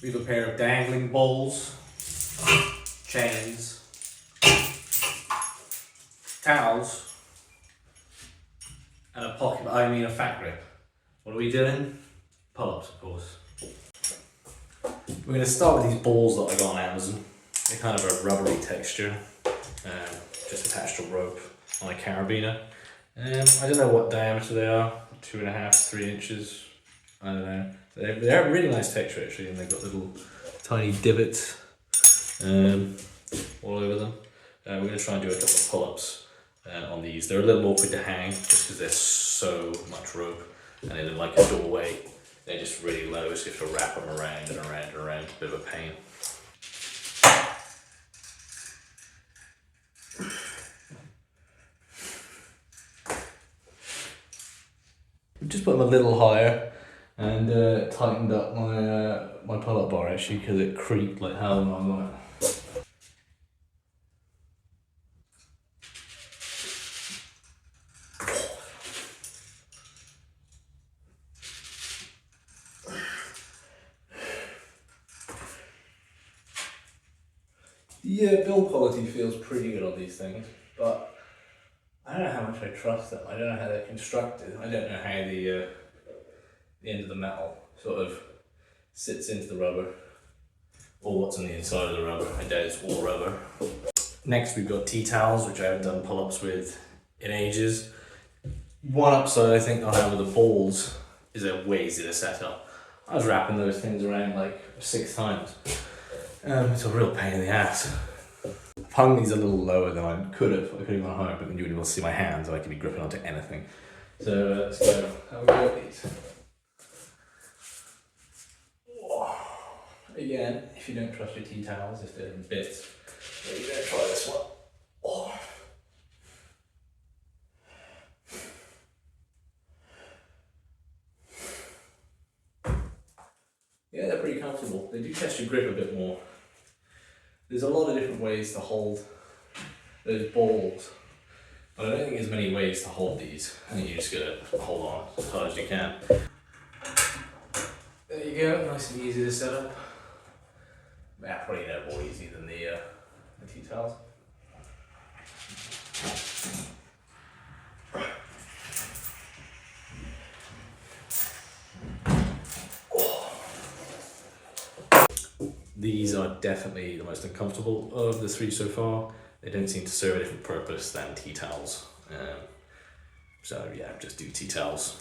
We have a pair of dangling balls, chains, towels, and a fat grip. What are we doing? Pull-ups, of course. We're going to start with these balls that I got on Amazon. They're kind of a rubbery texture, just attached to rope on a carabiner. I don't know what diameter they are, 2.5, 3 inches, I don't know. They're a really nice texture actually, and they've got little tiny divots all over them. We're going to try and do a couple of pull-ups on these. They're a little awkward to hang just because there's so much rope, and they look like a doorway. They're just really low, so you have to wrap them around and around and around. A bit of a pain. I've just put them a little higher and tightened up my pull-up bar actually because it creaked like hell when I was on it. Yeah, build quality feels pretty good on these things, but I don't know how much I trust them. I don't know how they're constructed. I don't know how the end of the metal sort of sits into the rubber, or what's on the inside of the rubber. I doubt it's all rubber. Next we've got tea towels, which I haven't done pull-ups with in ages. One upside I think I'll have with the balls is they're way easier to set up. I was wrapping those things around like 6 times. It's a real pain in the ass. I've hung these a little lower than I could have. I could have gone higher, but then you wouldn't be able to see my hands, so I could be gripping onto anything. So let's go. Have a go at these. Again, if you don't trust your tea towels, if they're in bits, you're going to try this one. Oh. Yeah, they're pretty comfortable. They do test your grip a bit more. There's a lot of different ways to hold those balls, but I don't think there's many ways to hold these. I think you just gotta hold on as hard as you can. There you go, nice and easy to set up. Yeah, probably no more easy than the tea towels. These are definitely the most uncomfortable of the 3 so far. They don't seem to serve a different purpose than tea towels. So yeah, just do tea towels.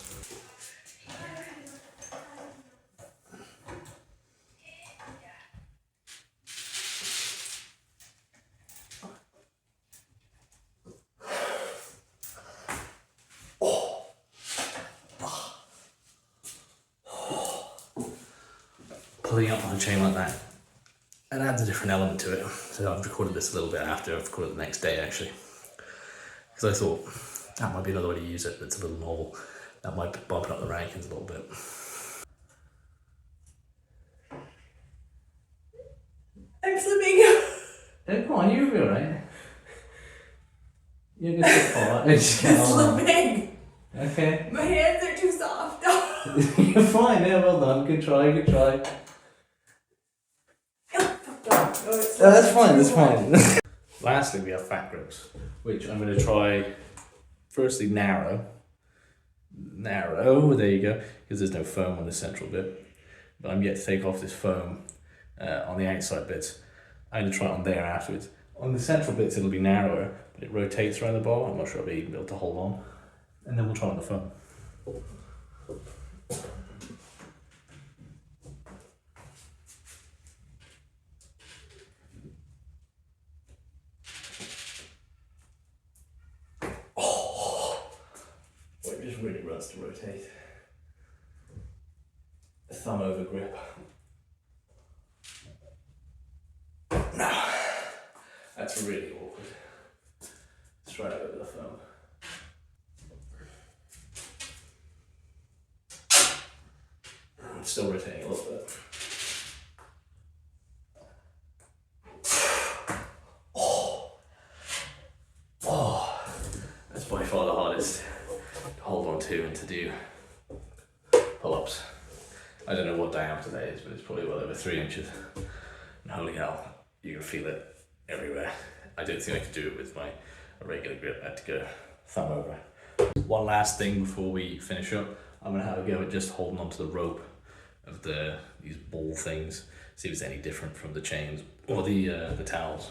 Pulling up on a chain like that, it adds a different element to it. So I've recorded this a little bit after. I've recorded it the next day actually, because I thought that might be another way to use it that's a little novel. That might bump up the rankings a little bit. I'm slipping. Hey, come on, you'll be alright. You're gonna sit far. I'm slipping. Okay. My hands are too soft. You're fine, yeah, well done. Good try, good try. No, that's fine, that's fine. Lastly, we have fat grips, which I'm going to try, firstly narrow, there you go, because there's no foam on the central bit, but I'm yet to take off this foam on the outside bits. I'm going to try it on there afterwards. On the central bits it'll be narrower, but it rotates around the ball. I'm not sure I'll be able to hold on, and then we'll try on the foam. It just really runs to rotate. A thumb over grip. No, that's really awkward. Let's try it over the thumb. I'm still rotating a little bit. That's by far the hardest to hold on to and to do pull-ups. I don't know what diameter that is, but it's it's probably well over 3 inches. And holy hell, you can feel it everywhere. I don't think I could do it with a regular grip. I had to go thumb over. One last thing before we finish up, I'm gonna have a go at just holding onto the rope of these ball things, see if it's any different from the chains or the towels.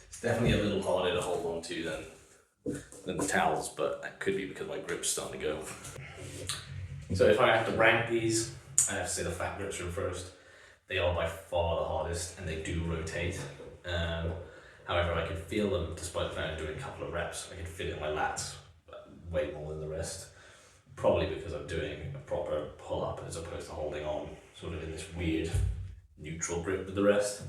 It's definitely a little harder to hold on to than the towels, but that could be because my grip's starting to go. So if I have to rank these, I have to say the fat grips are first. They are by far the hardest and they do rotate. However, I can feel them, despite the fact I'm doing a couple of reps, I can feel it in my lats way more than the rest. Probably because I'm doing a proper pull-up as opposed to holding on sort of in this weird neutral grip with the rest.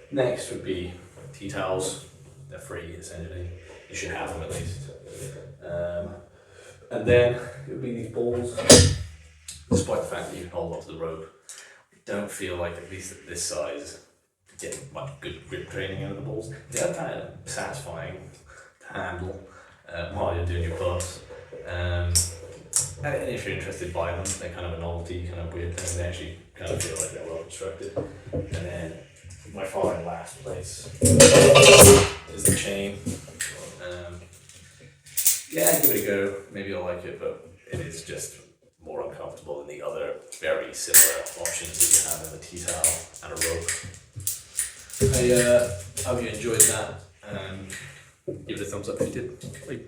Next would be tea towels. They're free essentially. You should have them at least. And then it would be these balls. Despite the fact that you can hold onto the rope, I don't feel like, at least at this size, getting much good grip training out of the balls. They are kind of satisfying to handle while you're doing your pull-ups. And if you're interested, buy them. They're kind of a novelty, kind of weird thing. They actually kind of feel like they're well constructed. And then my far in last place is the chain. Yeah, give it a go. Maybe you'll like it, but it is just more uncomfortable than the other very similar options that you have in the tea towel and a rope. I hope you enjoyed that. Give it a thumbs up if you did. Bye.